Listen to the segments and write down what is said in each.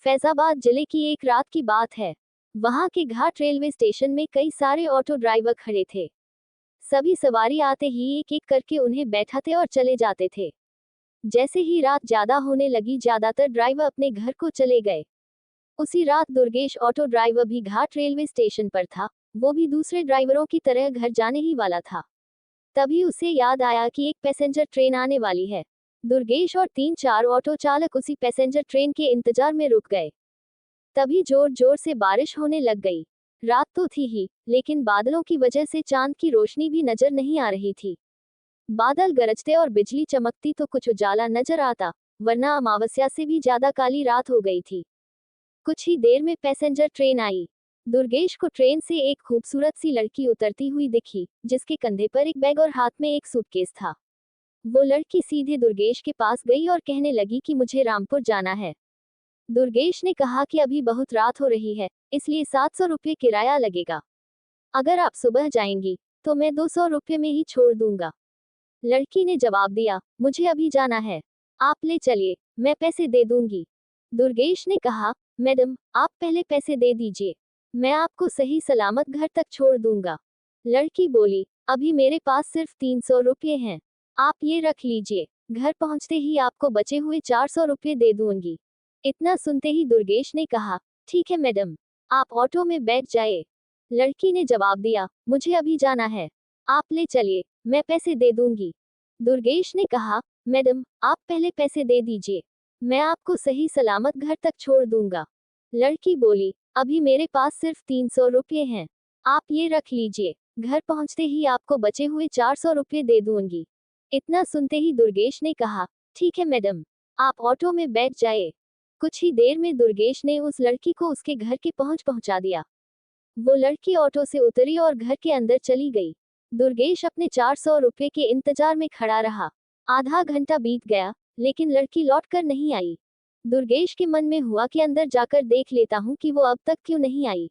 फैजाबाद जिले की एक रात की बात है। वहां के घाट रेलवे स्टेशन में कई सारे ऑटो ड्राइवर खड़े थे। सभी सवारी आते ही एक एक करके उन्हें बैठाते और चले जाते थे। जैसे ही रात ज्यादा होने लगी, ज्यादातर ड्राइवर अपने घर को चले गए। उसी रात दुर्गेश ऑटो ड्राइवर भी घाट रेलवे स्टेशन पर था। वो भी दूसरे ड्राइवरों की तरह घर जाने ही वाला था। तभी उसे याद आया कि एक पैसेंजर ट्रेन आने वाली है। दुर्गेश और 3-4 ऑटो चालक उसी पैसेंजर ट्रेन के इंतजार में रुक गए। तभी जोर जोर से बारिश होने लग गई। रात तो थी ही, लेकिन बादलों की वजह से चांद की रोशनी भी नजर नहीं आ रही थी। बादल गरजते और बिजली चमकती तो कुछ उजाला नजर आता, वरना अमावस्या से भी ज्यादा काली रात हो गई थी। कुछ ही देर में पैसेंजर ट्रेन आई। दुर्गेश को ट्रेन से एक खूबसूरत सी लड़की उतरती हुई दिखी, जिसके कंधे पर एक बैग और हाथ में एक सूटकेस था। वो लड़की सीधे दुर्गेश के पास गई और कहने लगी कि मुझे रामपुर जाना है। दुर्गेश ने कहा कि अभी बहुत रात हो रही है, इसलिए 700 रुपये किराया लगेगा। अगर आप सुबह जाएंगी तो मैं 200 रुपये में ही छोड़ दूंगा। लड़की ने जवाब दिया, मुझे अभी जाना है, आप ले चलिए, मैं पैसे दे दूंगी। दुर्गेश ने कहा, मैडम आप पहले पैसे दे दीजिए, मैं आपको सही सलामत घर तक छोड़ दूंगा। लड़की बोली, अभी मेरे पास सिर्फ 300 रुपये हैं, आप ये रख लीजिए, घर पहुंचते ही आपको बचे हुए 400 रुपये दे दूंगी। इतना सुनते ही दुर्गेश ने कहा, ठीक है मैडम, आप ऑटो में बैठ जाए। लड़की ने जवाब दिया, मुझे अभी जाना है, आप ले चलिए, मैं पैसे दे दूंगी। दुर्गेश ने कहा, मैडम आप पहले पैसे दे दीजिए, मैं आपको सही सलामत घर तक छोड़ दूंगा। लड़की बोली, अभी मेरे पास सिर्फ 300 रुपये हैं, आप ये रख लीजिए, घर पहुंचते ही आपको बचे हुए 400 रुपये दे दूंगी। इतना सुनते ही दुर्गेश ने कहा, ठीक है मैडम, आप ऑटो में बैठ जाए। कुछ ही देर में दुर्गेश ने उस लड़की को उसके घर के पहुंचा दिया। वो लड़की ऑटो से उतरी और घर के अंदर चली गई। दुर्गेश अपने 400 रुपये के इंतजार में खड़ा रहा। आधा घंटा बीत गया, लेकिन लड़की लौट कर नहीं आई। दुर्गेश के मन में हुआ कि अंदर जाकर देख लेता हूँ कि वो अब तक क्यों नहीं आई।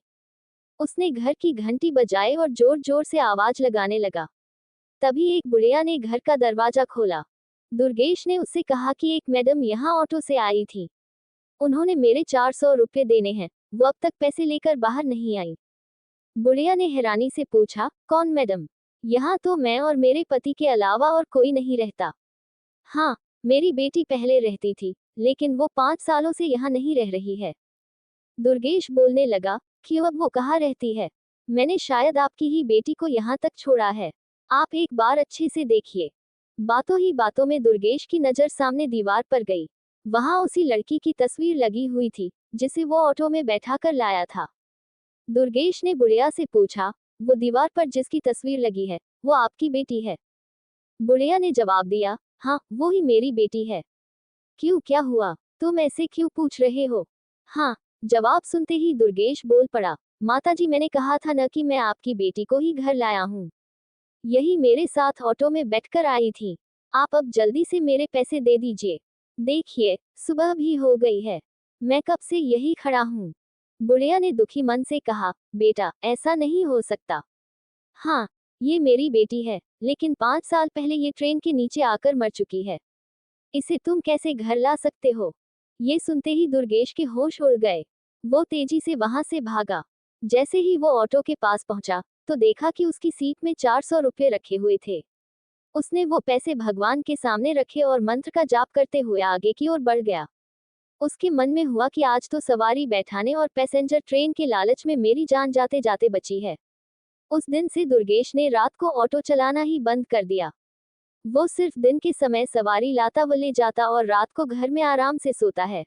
उसने घर की घंटी बजाई और जोर जोर से आवाज लगाने लगा। तभी एक बुढ़िया ने घर का दरवाजा खोला। दुर्गेश ने उससे कहा कि एक मैडम यहाँ ऑटो से आई थी, उन्होंने मेरे 400 रुपये देने हैं, वो अब तक पैसे लेकर बाहर नहीं आई। बुढ़िया ने हैरानी से पूछा, कौन मैडम? यहाँ तो मैं और मेरे पति के अलावा और कोई नहीं रहता। हाँ, मेरी बेटी पहले रहती थी, लेकिन वो 5 सालों से यहाँ नहीं रह रही है। दुर्गेश बोलने लगा, क्यों, अब वो कहाँ रहती है? मैंने शायद आपकी ही बेटी को यहाँ तक छोड़ा है, आप एक बार अच्छे से देखिए। बातों ही बातों में दुर्गेश की नजर सामने दीवार पर गई। वहां उसी लड़की की तस्वीर लगी हुई थी, जिसे वो ऑटो में बैठा कर लाया था। दुर्गेश ने बुढ़िया से पूछा, वो दीवार पर जिसकी तस्वीर लगी है, वो आपकी बेटी है? बुढ़िया ने जवाब दिया, हाँ, वो ही मेरी बेटी है। क्यों, क्या हुआ, तुम ऐसे क्यों पूछ रहे हो? हाँ, जवाब सुनते ही दुर्गेश बोल पड़ा, माताजी मैंने कहा था न कि मैं आपकी बेटी को ही घर लाया हूँ। यही मेरे साथ ऑटो में बैठकर आई थी। आप अब जल्दी से मेरे पैसे दे दीजिए। देखिए, सुबह भी हो गई है, मैं कब से यही खड़ा हूँ। बुढ़िया ने दुखी मन से कहा, बेटा ऐसा नहीं हो सकता। हाँ, ये मेरी बेटी है, लेकिन 5 साल पहले ये ट्रेन के नीचे आकर मर चुकी है। इसे तुम कैसे घर ला सकते हो? ये सुनते ही दुर्गेश के होश उड़ गए। वो तेजी से वहां से भागा। जैसे ही वो ऑटो के पास पहुंचा, तो देखा कि उसकी सीट में 400 रुपये रखे हुए थे। उसने वो पैसे भगवान के सामने रखे और मंत्र का जाप करते हुए आगे की ओर बढ़ गया। उसके मन में हुआ कि आज तो सवारी बैठाने और पैसेंजर ट्रेन के लालच में मेरी जान जाते जाते बची है। उस दिन से दुर्गेश ने रात को ऑटो चलाना ही बंद कर दिया। वो सिर्फ दिन के समय सवारी लाता व ले जाता और रात को घर में आराम से सोता है।